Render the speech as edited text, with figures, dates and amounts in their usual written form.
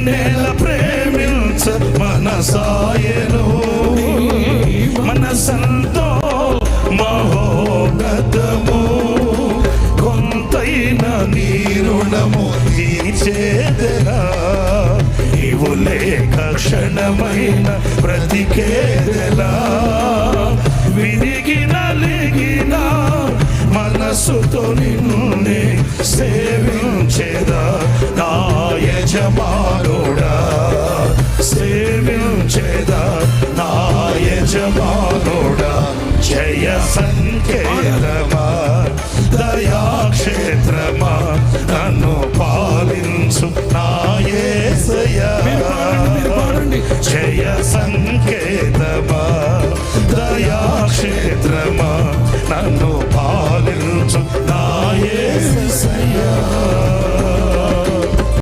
నేల ప్రేమించ మనసాయను మనసంతో మహోగతము కొంతైన నీ రుణము తీర్చేదెలా నీవు లేక క్షణమైన బ్రతికేదెలా విరిగి నలిగిన మనసుతో నిన్నే సేవించేదా నా యజమానుడా సేవించేదా నా యజమానుడా జయ సంకేతమా దయాక్షేత్రమా నన్ను పాలించు నా యేసయ్యా జయ సంకేతమా దయాక్షేత్రమా